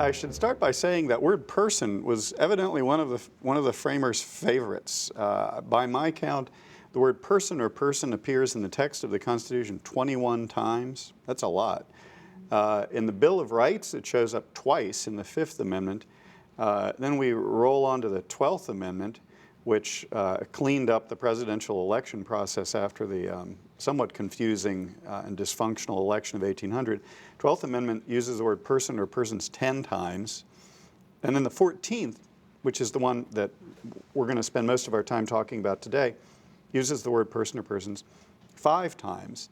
I should start by saying that word person was evidently one of the framers' favorites. By my count, the word person or person appears in the text of the Constitution 21 times. That's a lot. In the Bill of Rights, it shows up twice in the Fifth Amendment. Then we roll on to the 12th Amendment, which cleaned up the presidential election process after the somewhat confusing and dysfunctional election of 1800. 12th Amendment uses the word person or persons 10 times. And then the 14th, which is the one that we're going to spend most of our time talking about today, uses the word person or persons 5 times.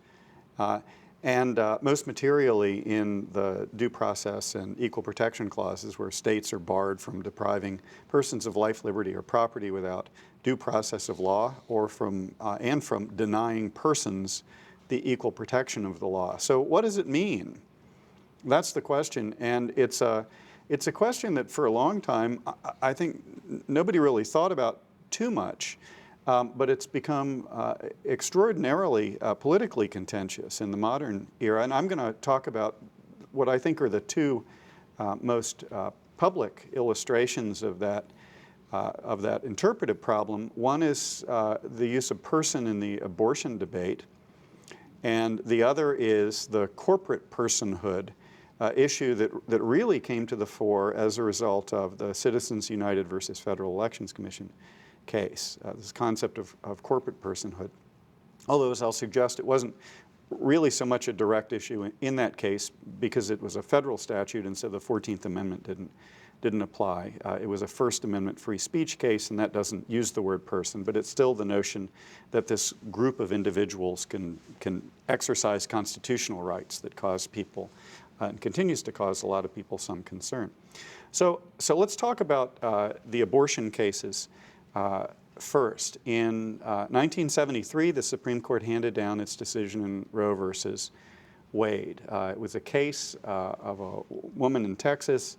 And most materially in the due process and equal protection clauses, where states are barred from depriving persons of life, liberty, or property without due process of law, or from denying persons the equal protection of the law. So what does it mean? That's the question, and it's a question that for a long time I think nobody really thought about too much. But it's become extraordinarily politically contentious in the modern era. And I'm going to talk about what I think are the two most public illustrations of that interpretive problem. One is the use of person in the abortion debate, and the other is the corporate personhood issue that really came to the fore as a result of the Citizens United versus Federal Elections Commission case, this concept of corporate personhood. Although, as I'll suggest, it wasn't really so much a direct issue in that case because it was a federal statute, and so the 14th Amendment didn't apply. It was a First Amendment free speech case, and that doesn't use the word person, but it's still the notion that this group of individuals can exercise constitutional rights that cause people, and continues to cause a lot of people some concern. So let's talk about the abortion cases. First, in 1973, the Supreme Court handed down its decision in Roe versus Wade. It was a case of a woman in Texas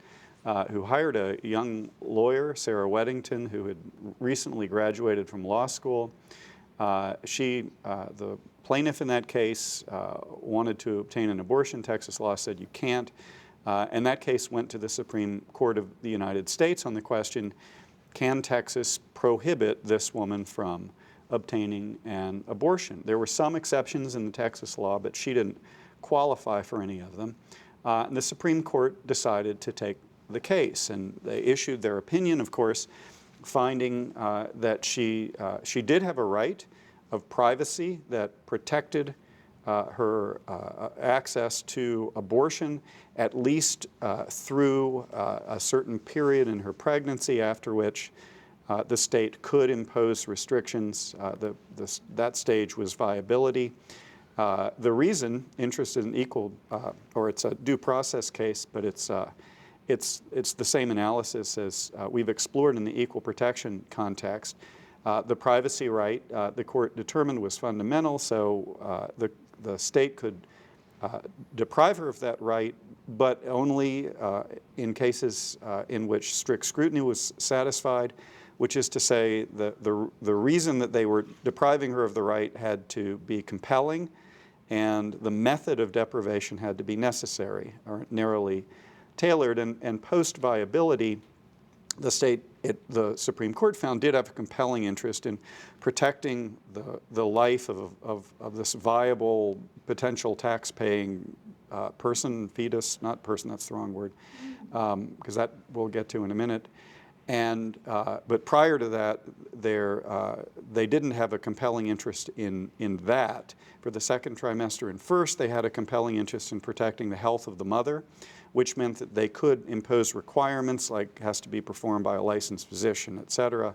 who hired a young lawyer, Sarah Weddington, who had recently graduated from law school. The plaintiff in that case wanted to obtain an abortion. Texas law said you can't. And that case went to the Supreme Court of the United States on the question, can Texas prohibit this woman from obtaining an abortion? There were some exceptions in the Texas law, but she didn't qualify for any of them. And the Supreme Court decided to take the case, and they issued their opinion, of course, finding that she did have a right of privacy that protected her access to abortion, at least through a certain period in her pregnancy, after which the state could impose restrictions. That stage was viability. The reason, interested in equal, or it's a due process case, but it's the same analysis as we've explored in the equal protection context. The privacy right, the court determined, was fundamental, so the state could deprive her of that right, but only in cases in which strict scrutiny was satisfied, which is to say the reason that they were depriving her of the right had to be compelling, and the method of deprivation had to be necessary or narrowly tailored. And post-viability, the Supreme Court found, did have a compelling interest in protecting the life of this viable, potential tax-paying person, fetus, not person, that's the wrong word, because that we'll get to in a minute. And but prior to that, they didn't have a compelling interest in that. For the second trimester and first, they had a compelling interest in protecting the health of the mother, which meant that they could impose requirements like has to be performed by a licensed physician, et cetera.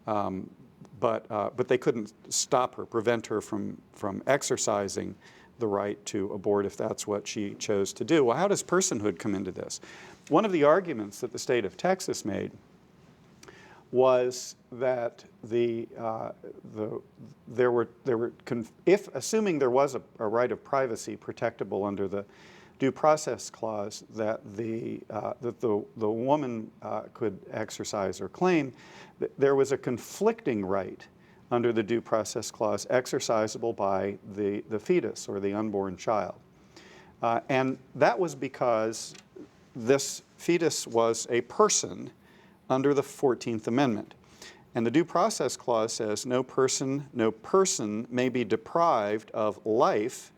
But they couldn't stop her, prevent her from exercising the right to abort if that's what she chose to do. Well, how does personhood come into this? One of the arguments that the state of Texas made was that assuming there was a right of privacy protectable under the due process clause, that the woman could exercise or claim, there was a conflicting right under the due process clause exercisable by the fetus or the unborn child. And that was because this fetus was a person under the 14th Amendment. And the Due Process Clause says no person may be deprived of life,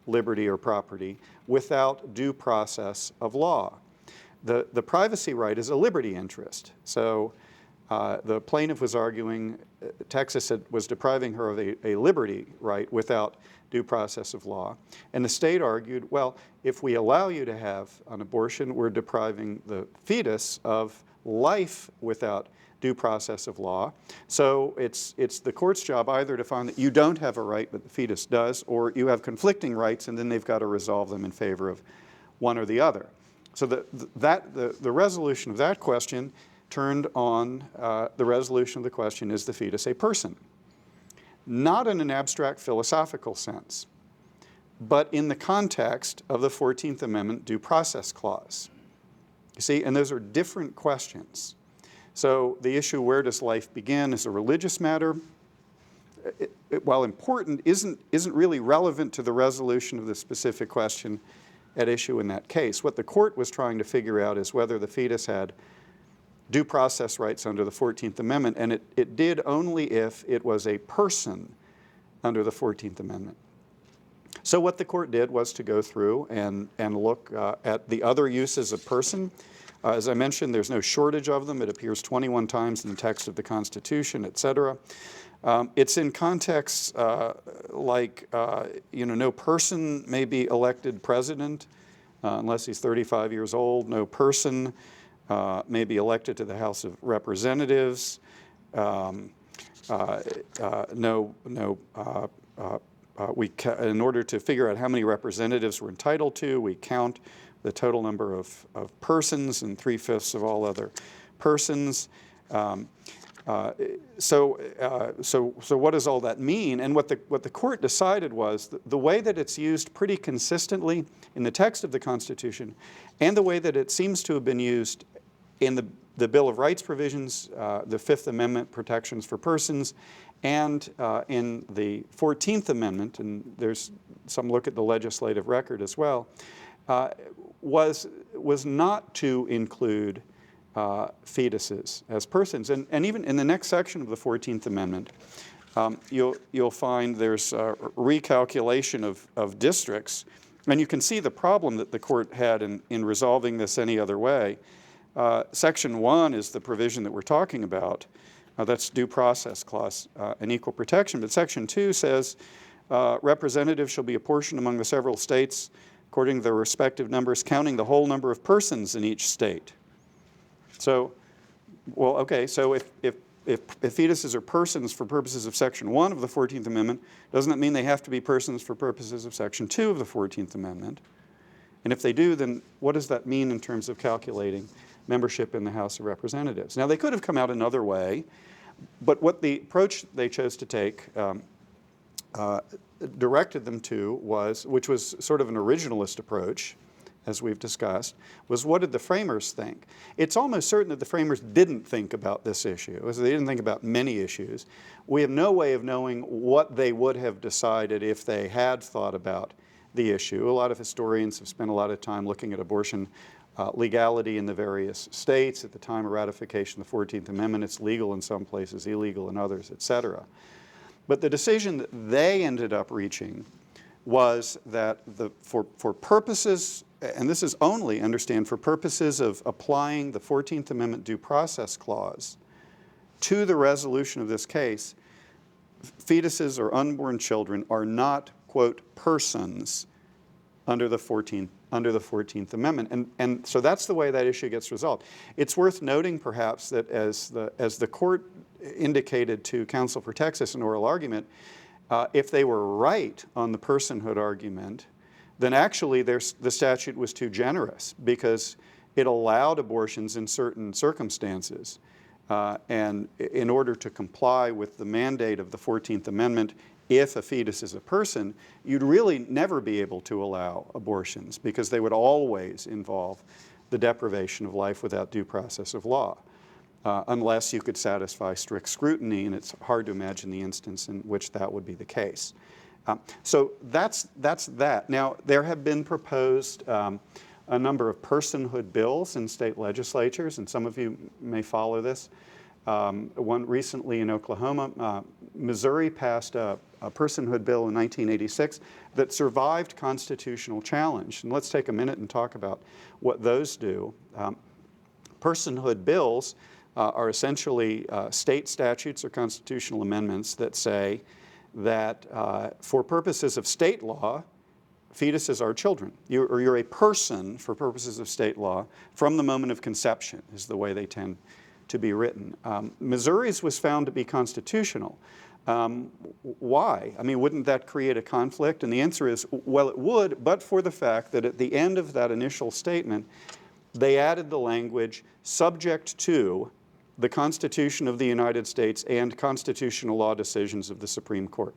liberty, or property without due process of law. The privacy right is a liberty interest. So the plaintiff was arguing Texas was depriving her of a liberty right without due process of law. And the state argued, well, if we allow you to have an abortion, we're depriving the fetus of life without due process of law. So it's the court's job either to find that you don't have a right but the fetus does, or you have conflicting rights and then they've got to resolve them in favor of one or the other. So the resolution of that question turned on the resolution of the question, is the fetus a person? Not in an abstract philosophical sense, but in the context of the 14th Amendment Due Process Clause. You see, and those are different questions. So the issue, where does life begin, is a religious matter. While important, isn't really relevant to the resolution of the specific question at issue in that case. What the court was trying to figure out is whether the fetus had due process rights under the 14th Amendment, and it did only if it was a person under the 14th Amendment. So what the court did was to go through and look at the other uses of person. As I mentioned, there's no shortage of them. It appears 21 times in the text of the Constitution, et cetera. It's in contexts like, no person may be elected president unless he's 35 years old. No person may be elected to the House of Representatives. In order to figure out how many representatives we're entitled to, we count the total number of persons and 3/5 of all other persons. So what does all that mean? And what the court decided was the way that it's used pretty consistently in the text of the Constitution, and the way that it seems to have been used in the Bill of Rights provisions, the Fifth Amendment protections for persons, and in the 14th Amendment, and there's some look at the legislative record as well, was not to include fetuses as persons. And even in the next section of the 14th Amendment, you'll find there's a recalculation of districts, and you can see the problem that the court had in resolving this any other way. Section 1 is the provision that we're talking about. That's Due Process Clause and Equal Protection. But Section 2 says representatives shall be apportioned among the several states according to their respective numbers, counting the whole number of persons in each state. So, well, okay, so if fetuses are persons for purposes of Section 1 of the 14th Amendment, doesn't that mean they have to be persons for purposes of Section 2 of the 14th Amendment? And if they do, then what does that mean in terms of calculating membership in the House of Representatives? Now, they could have come out another way, but what the approach they chose to take directed them to was, which was sort of an originalist approach, as we've discussed, was what did the framers think? It's almost certain that the framers didn't think about this issue. They didn't think about many issues. We have no way of knowing what they would have decided if they had thought about the issue. A lot of historians have spent a lot of time looking at abortion legality in the various states. At the time of ratification of the 14th Amendment, it's legal in some places, illegal in others, et cetera. But the decision that they ended up reaching was that for purposes, and this is only, understand, for purposes of applying the 14th Amendment Due Process Clause to the resolution of this case, fetuses or unborn children are not, quote, persons under the 14th Amendment. And so that's the way that issue gets resolved. It's worth noting, perhaps, that as the court indicated to counsel for Texas in oral argument, if they were right on the personhood argument, then actually the statute was too generous because it allowed abortions in certain circumstances. And in order to comply with the mandate of the 14th Amendment, if a fetus is a person, you'd really never be able to allow abortions because they would always involve the deprivation of life without due process of law, unless you could satisfy strict scrutiny, and it's hard to imagine the instance in which that would be the case. So that's that. Now, there have been proposed a number of personhood bills in state legislatures, and some of you may follow this. One recently in Oklahoma, Missouri passed a personhood bill in 1986 that survived constitutional challenge. And let's take a minute and talk about what those do. Personhood bills are essentially state statutes or constitutional amendments that say that for purposes of state law, fetuses are children. You're a person for purposes of state law from the moment of conception is the way they tend to be written. Missouri's was found to be constitutional. Why? I mean, wouldn't that create a conflict? And the answer is, well, it would, but for the fact that at the end of that initial statement, they added the language subject to the Constitution of the United States and constitutional law decisions of the Supreme Court,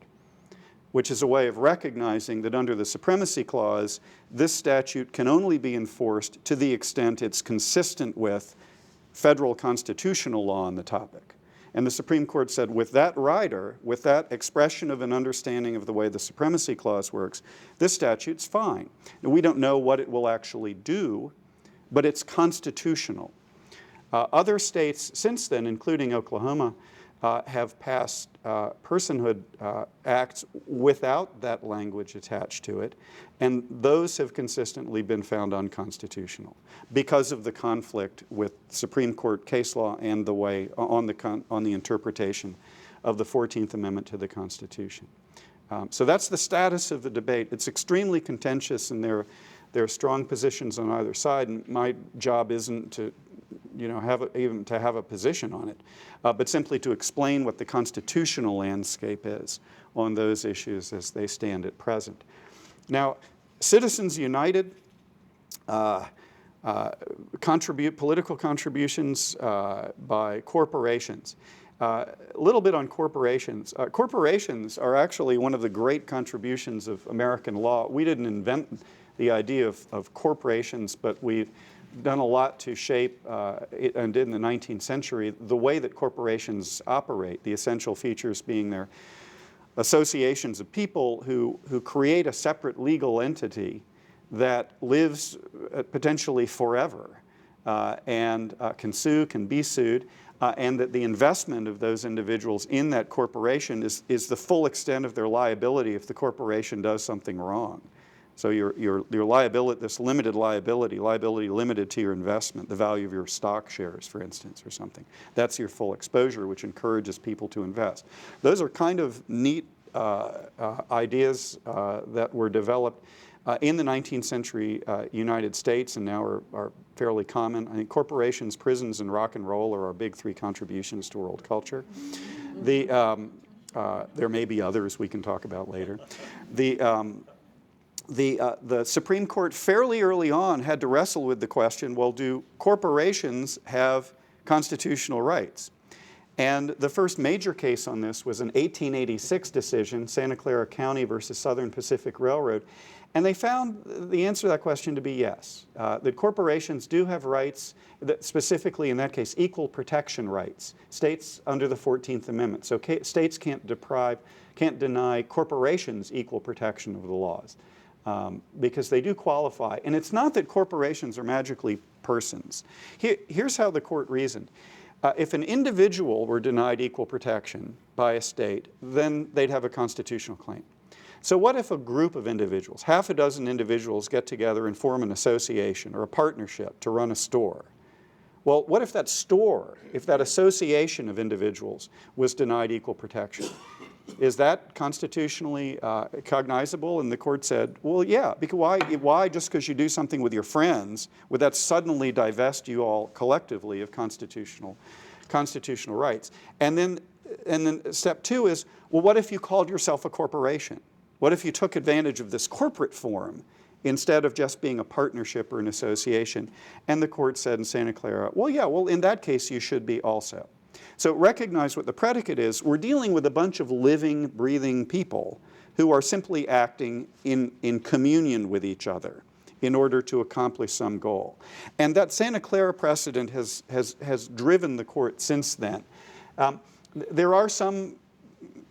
which is a way of recognizing that under the Supremacy Clause, this statute can only be enforced to the extent it's consistent with federal constitutional law on the topic. And the Supreme Court said with that rider, with that expression of an understanding of the way the Supremacy Clause works, this statute's fine. Now, we don't know what it will actually do, but it's constitutional. Other states since then, including Oklahoma, have passed personhood acts without that language attached to it, and those have consistently been found unconstitutional because of the conflict with Supreme Court case law and the way on the interpretation of the 14th Amendment to the Constitution. So that's the status of the debate. It's extremely contentious, and there are strong positions on either side, and my job isn't to even to have a position on it, but simply to explain what the constitutional landscape is on those issues as they stand at present. Now, Citizens United contribute political contributions by corporations. A little bit on corporations. Corporations are actually one of the great contributions of American law. We didn't invent the idea of corporations, but we've done a lot to shape, and did in the 19th century, the way that corporations operate, the essential features being their associations of people who create a separate legal entity that lives potentially forever and can sue, can be sued, and that the investment of those individuals in that corporation is the full extent of their liability if the corporation does something wrong. So your liability, this limited liability limited to your investment, the value of your stock shares, for instance, or something. That's your full exposure, which encourages people to invest. Those are kind of neat ideas that were developed in the 19th century United States and now are fairly common. I think corporations, prisons, and rock and roll are our big three contributions to world culture. There may be others we can talk about later. The Supreme Court fairly early on had to wrestle with the question, well, do corporations have constitutional rights? And the first major case on this was an 1886 decision, Santa Clara County versus Southern Pacific Railroad. And they found the answer to that question to be yes, that corporations do have rights, that specifically in that case, equal protection rights, states under the 14th Amendment. So states can't deny corporations equal protection of the laws. Because they do qualify. And it's not that corporations are magically persons. Here's how the court reasoned. If an individual were denied equal protection by a state, then they'd have a constitutional claim. So what if a group of individuals, half a dozen individuals, get together and form an association or a partnership to run a store? Well, what if that store, if that association of individuals was denied equal protection? Is that constitutionally cognizable? And the court said, well, yeah, because why just because you do something with your friends, would that suddenly divest you all collectively of constitutional rights? And then step two is, well, what if you called yourself a corporation? What if you took advantage of this corporate form instead of just being a partnership or an association? And the court said in Santa Clara, well, yeah, well, in that case, you should be also. So recognize what the predicate is. We're dealing with a bunch of living, breathing people who are simply acting in communion with each other in order to accomplish some goal. And that Santa Clara precedent has driven the court since then. There are some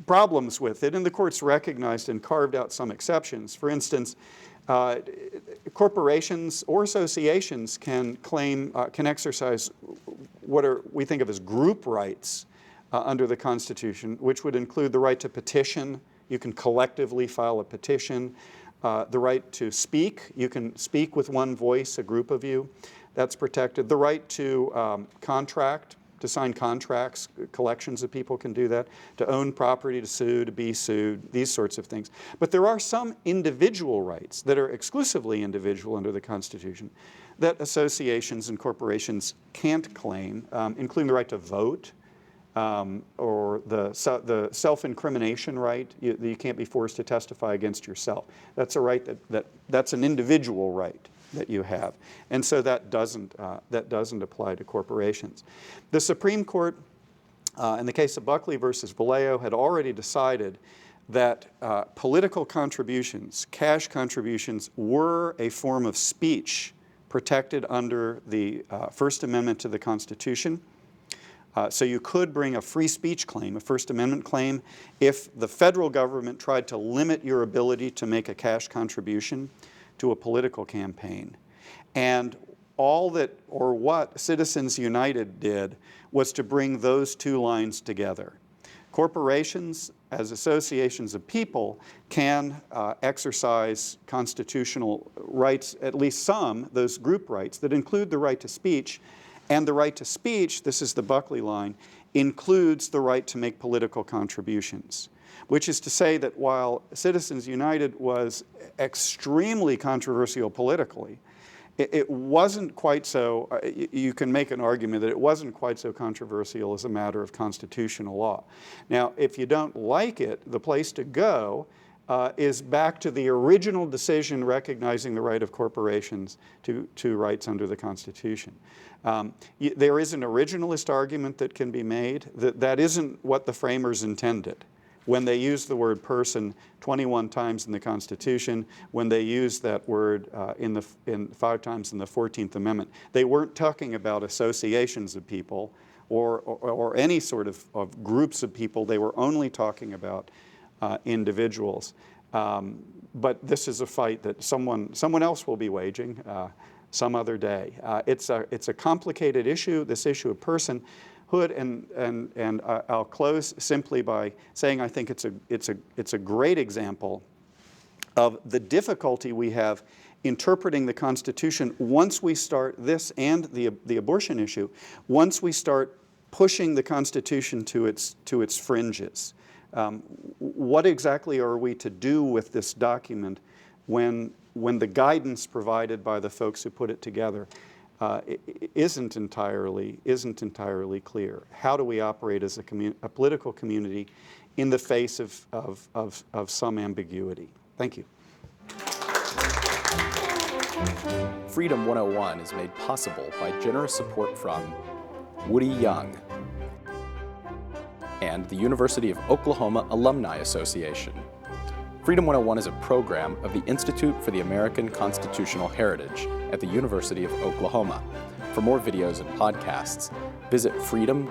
problems with it, and the court's recognized and carved out some exceptions. For instance, Corporations or associations can claim, can exercise what we think of as group rights under the Constitution, which would include the right to petition. You can collectively file a petition. The right to speak. You can speak with one voice, a group of you. That's protected. The right to contract, to sign contracts. Collections of people can do that. To own property, to sue, to be sued, these sorts of things. But there are some individual rights that are exclusively individual under the Constitution that associations and corporations can't claim, including the right to vote, or the self-incrimination right. You can't be forced to testify against yourself. That's a right that's an individual right that you have, and so that doesn't apply to corporations. The Supreme Court, in the case of Buckley versus Vallejo, had already decided that political contributions, cash contributions, were a form of speech protected under the First Amendment to the Constitution. So you could bring a free speech claim, a First Amendment claim, if the federal government tried to limit your ability to make a cash contribution to a political campaign. And all that, or what Citizens United did, was to bring those two lines together. Corporations, as associations of people, can exercise constitutional rights, at least some, those group rights, that include the right to speech. And the right to speech, this is the Buckley line, includes the right to make political contributions. Which is to say that while Citizens United was extremely controversial politically, it wasn't quite so, you can make an argument that it wasn't quite so controversial as a matter of constitutional law. Now, if you don't like it, the place to go is back to the original decision recognizing the right of corporations to rights under the Constitution. There is an originalist argument that can be made that isn't what the framers intended when they used the word person 21 times in the Constitution, when they used that word in 5 times in the 14th Amendment. They weren't talking about associations of people or any sort of groups of people. They were only talking about individuals. But this is a fight that someone else will be waging some other day. It's a complicated issue, this issue of personhood, and I'll close simply by saying I think it's a great example of the difficulty we have interpreting the Constitution once we start this and the abortion issue, once we start pushing the Constitution to its fringes. What exactly are we to do with this document when the guidance provided by the folks who put it together isn't entirely clear? How do we operate as a political community in the face of some ambiguity? Thank you. Freedom 101 is made possible by generous support from Woody Young and the University of Oklahoma Alumni Association. Freedom 101 is a program of the Institute for the American Constitutional Heritage at the University of Oklahoma. For more videos and podcasts, visit freedom.ou.edu.